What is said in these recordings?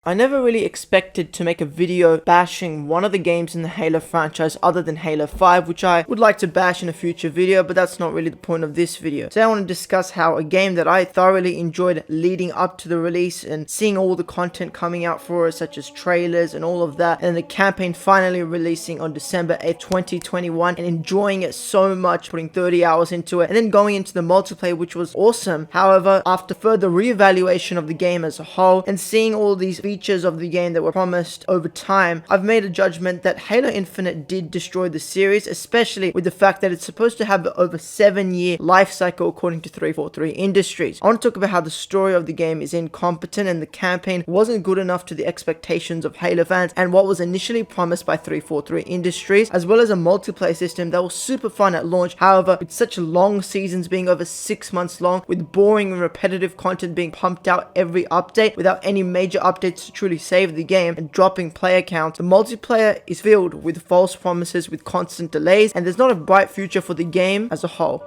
I never really expected to make a video bashing one of the games in the Halo franchise other than Halo 5, which I would like to bash in a future video, but that's not really the point of this video. Today I want to discuss how a game that I thoroughly enjoyed leading up to the release and seeing all the content coming out for it, such as trailers and all of that, and the campaign finally releasing on December 8th, 2021, and enjoying it so much, putting 30 hours into it, and then going into the multiplayer, which was awesome. However, after further reevaluation of the game as a whole, and seeing all these features of the game that were promised over time, I've made a judgment that Halo Infinite did destroy the series, especially with the fact that it's supposed to have over 7-year life cycle according to 343 Industries. I want to talk about how the story of the game is incompetent and the campaign wasn't good enough to the expectations of Halo fans and what was initially promised by 343 Industries, as well as a multiplayer system that was super fun at launch. However, with such long seasons being over 6 months long, with boring and repetitive content being pumped out every update without any major updates to truly save the game and dropping player count, the multiplayer is filled with false promises, with constant delays, and there's not a bright future for the game as a whole.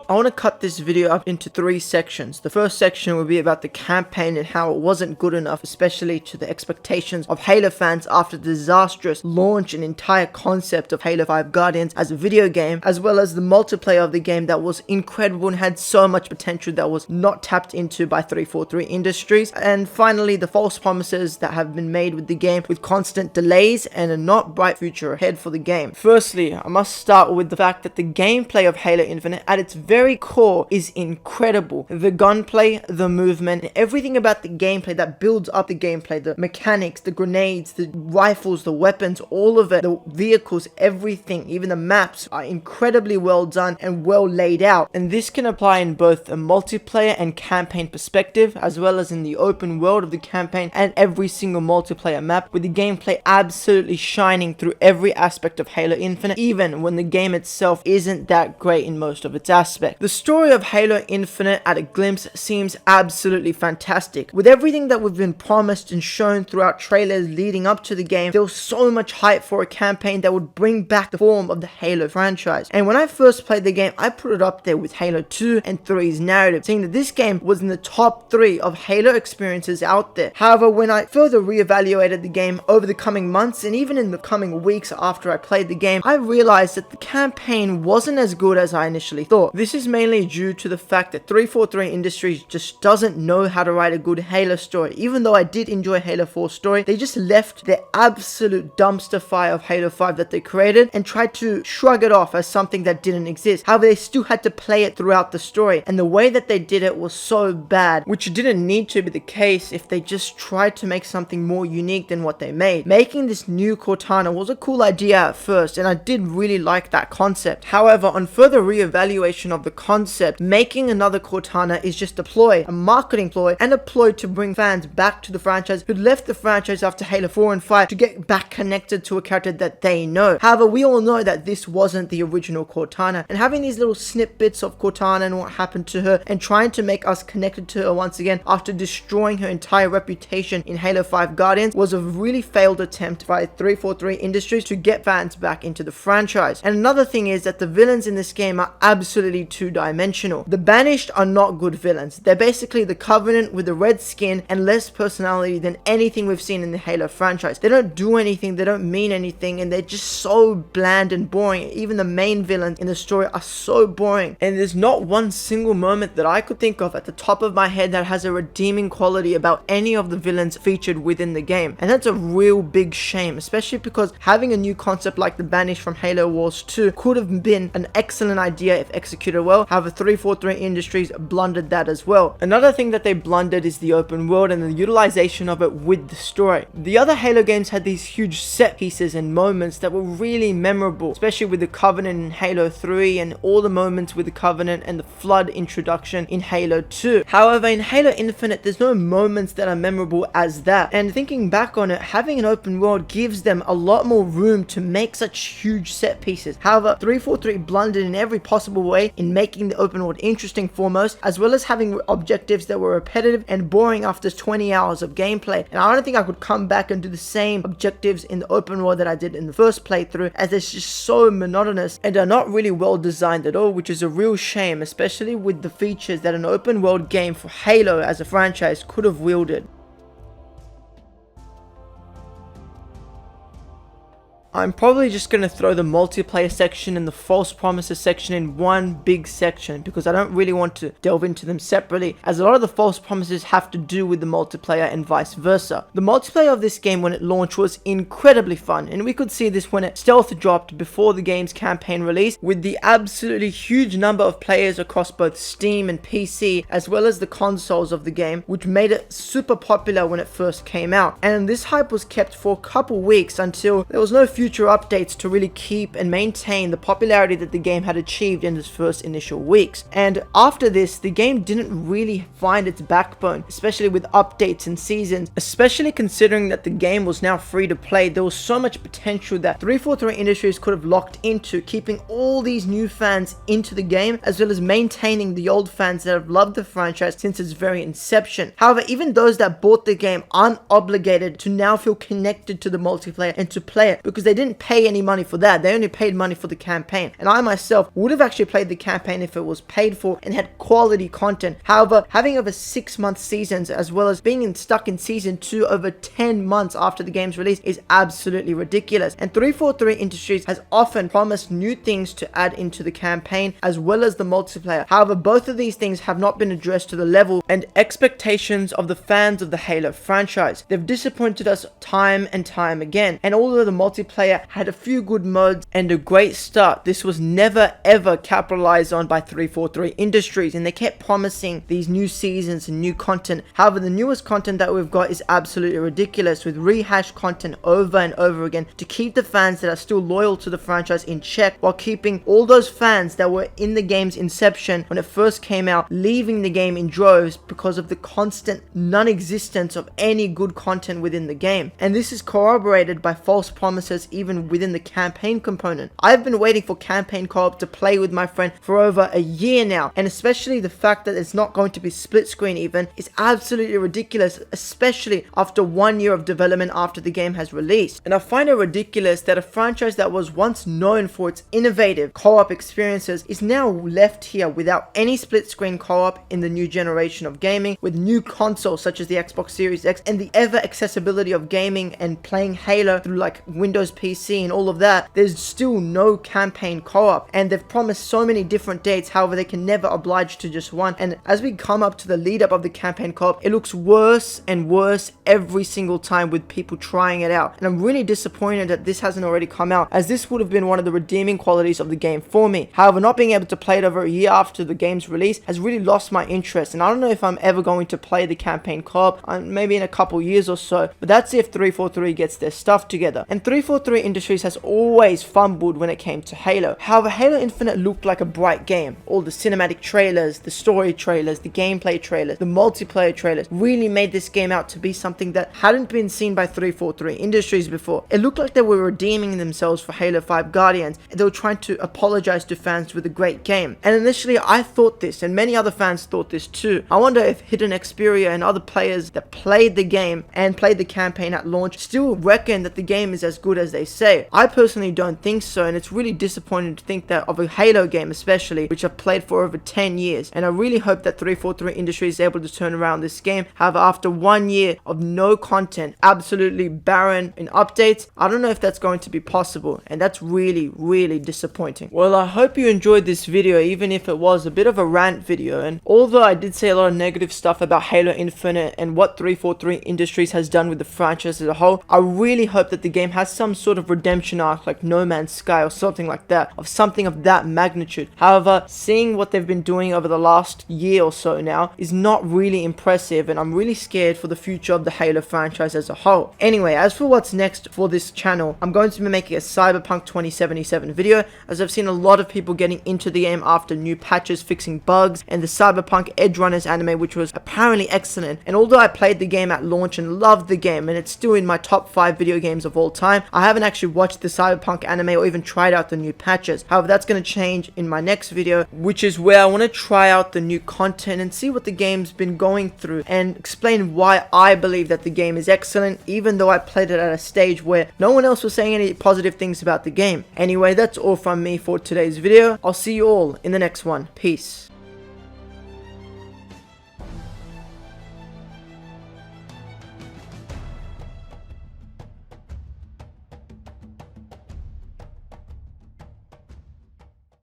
I want to cut this video up into 3 sections. The first section will be about the campaign and how it wasn't good enough, especially to the expectations of Halo fans after the disastrous launch and entire concept of Halo 5 Guardians as a video game, as well as the multiplayer of the game that was incredible and had so much potential that was not tapped into by 343 Industries. And finally, the false promises that have been made with the game, with constant delays and a not bright future ahead for the game. Firstly, I must start with the fact that the gameplay of Halo Infinite at its very core is incredible. The gunplay, the movement, and everything about the gameplay that builds up the gameplay, the mechanics, the grenades, the rifles, the weapons, all of it, the vehicles, everything, even the maps are incredibly well done and well laid out. And this can apply in both a multiplayer and campaign perspective, as well as in the open world of the campaign and every single multiplayer map, with the gameplay absolutely shining through every aspect of Halo Infinite, even when the game itself isn't that great in most of its aspects. The story of Halo Infinite at a glimpse seems absolutely fantastic. With everything that we've been promised and shown throughout trailers leading up to the game, there was so much hype for a campaign that would bring back the form of the Halo franchise. And when I first played the game, I put it up there with Halo 2 and 3's narrative, saying that this game was in the top 3 of Halo experiences out there. However, when I further reevaluated the game over the coming months and even in the coming weeks after I played the game, I realized that the campaign wasn't as good as I initially thought. This is mainly due to the fact that 343 Industries just doesn't know how to write a good Halo story. Even though I did enjoy Halo 4's story, they just left their absolute dumpster fire of Halo 5 that they created and tried to shrug it off as something that didn't exist. However, they still had to play it throughout the story, and the way that they did it was so bad, which didn't need to be the case if they just tried to make something more unique than what they made. Making this new Cortana was a cool idea at first, and I did really like that concept. However, on further reevaluation of the concept, making another Cortana is just a ploy, a marketing ploy, and a ploy to bring fans back to the franchise who left the franchise after Halo 4 and 5 to get back connected to a character that they know. However, we all know that this wasn't the original Cortana, and having these little snippets of Cortana and what happened to her and trying to make us connected to her once again after destroying her entire reputation in Halo 5 Guardians was a really failed attempt by 343 Industries to get fans back into the franchise. And another thing is that the villains in this game are absolutely two-dimensional. The Banished are not good villains. They're basically the Covenant with a red skin and less personality than anything we've seen in the Halo franchise. They don't do anything, they don't mean anything, and they're just so bland and boring. Even the main villains in the story are so boring, and there's not one single moment that I could think of at the top of my head that has a redeeming quality about any of the villains featured within the game. And that's a real big shame, especially because having a new concept like the Banished from Halo Wars 2 could have been an excellent idea if executed well. However, 343 Industries blundered that as well. Another thing that they blundered is the open world and the utilization of it with the story. The other Halo games had these huge set pieces and moments that were really memorable, especially with the Covenant in Halo 3 and all the moments with the Covenant and the Flood introduction in Halo 2. However, in Halo Infinite, there's no moments that are memorable as that. And thinking back on it, having an open world gives them a lot more room to make such huge set pieces. However, 343 blundered in every possible way in in making the open world interesting foremost, as well as having objectives that were repetitive and boring after 20 hours of gameplay. And I don't think I could come back and do the same objectives in the open world that I did in the first playthrough, as it's just so monotonous and are not really well designed at all, which is a real shame, especially with the features that an open world game for Halo as a franchise could have wielded. I'm probably just going to throw the multiplayer section and the false promises section in one big section, because I don't really want to delve into them separately, as a lot of the false promises have to do with the multiplayer and vice versa. The multiplayer of this game when it launched was incredibly fun, and we could see this when it stealth dropped before the game's campaign release, with the absolutely huge number of players across both Steam and PC, as well as the consoles of the game, which made it super popular when it first came out. And this hype was kept for a couple weeks until there was no future updates to really keep and maintain the popularity that the game had achieved in its first initial weeks. And after this, the game didn't really find its backbone, especially with updates and seasons, especially considering that the game was now free to play. There was so much potential that 343 Industries could have locked into, keeping all these new fans into the game, as well as maintaining the old fans that have loved the franchise since its very inception. However, even those that bought the game aren't obligated to now feel connected to the multiplayer and to play it, because they didn't pay any money for that. They only paid money for the campaign. And I myself would have actually played the campaign if it was paid for and had quality content. However, having over 6-month seasons, as well as being stuck in season 2 over 10 months after the game's release, is absolutely ridiculous. And 343 Industries has often promised new things to add into the campaign as well as the multiplayer. However, both of these things have not been addressed to the level and expectations of the fans of the Halo franchise. They've disappointed us time and time again. And although the multiplayer had a few good modes and a great start, this was never ever capitalized on by 343 Industries, and they kept promising these new seasons and new content. However, the newest content that we've got is absolutely ridiculous, with rehashed content over and over again to keep the fans that are still loyal to the franchise in check, while keeping all those fans that were in the game's inception when it first came out leaving the game in droves because of the constant non-existence of any good content within the game. And this is corroborated by false promises even within the campaign component. I've been waiting for campaign co-op to play with my friend for over a year now, and especially the fact that it's not going to be split screen even is absolutely ridiculous, especially after 1 year of development after the game has released. And I find it ridiculous that a franchise that was once known for its innovative co-op experiences is now left here without any split screen co-op in the new generation of gaming, with new consoles such as the Xbox Series X and the ever accessibility of gaming and playing Halo through like Windows PC and all of that. There's still no campaign co-op, and they've promised so many different dates. However, they can never oblige to just one, and as we come up to the lead up of the campaign co-op, it looks worse and worse every single time with people trying it out. And I'm really disappointed that this hasn't already come out, as this would have been one of the redeeming qualities of the game for me. However, not being able to play it over a year after the game's release has really lost my interest, and I don't know if I'm ever going to play the campaign co-op, maybe in a couple years or so, but that's if 343 gets their stuff together. And 343 Industries has always fumbled when it came to Halo. However, Halo Infinite looked like a bright game. All the cinematic trailers, the story trailers, the gameplay trailers, the multiplayer trailers really made this game out to be something that hadn't been seen by 343 Industries before. It looked like they were redeeming themselves for Halo 5 Guardians, and they were trying to apologize to fans with a great game. And initially I thought this, and many other fans thought this too. I wonder if Hidden Xperia and other players that played the game and played the campaign at launch still reckon that the game is as good as they say. I personally don't think so, and it's really disappointing to think that of a Halo game especially, which I've played for over 10 years. And I really hope that 343 Industries is able to turn around this game. However, after 1 year of no content, absolutely barren in updates, I don't know if that's going to be possible, and that's really disappointing. Well, I hope you enjoyed this video, even if it was a bit of a rant video. And although I did say a lot of negative stuff about Halo Infinite and what 343 Industries has done with the franchise as a whole, I really hope that the game has some sort of redemption arc like No Man's Sky or something like that, of something of that magnitude. However, seeing what they've been doing over the last year or so now is not really impressive, and I'm really scared for the future of the Halo franchise as a whole. Anyway, as for what's next for this channel, I'm going to be making a Cyberpunk 2077 video, as I've seen a lot of people getting into the game after new patches fixing bugs, and the Cyberpunk Edge Runners anime, which was apparently excellent. And although I played the game at launch and loved the game, and it's still in my top 5 video games of all time, I haven't haven't actually watched the Cyberpunk anime or even tried out the new patches. However, that's going to change in my next video, which is where I want to try out the new content and see what the game's been going through and explain why I believe that the game is excellent, even though I played it at a stage where no one else was saying any positive things about the game. Anyway, that's all from me for today's video. I'll see you all in the next one. Peace.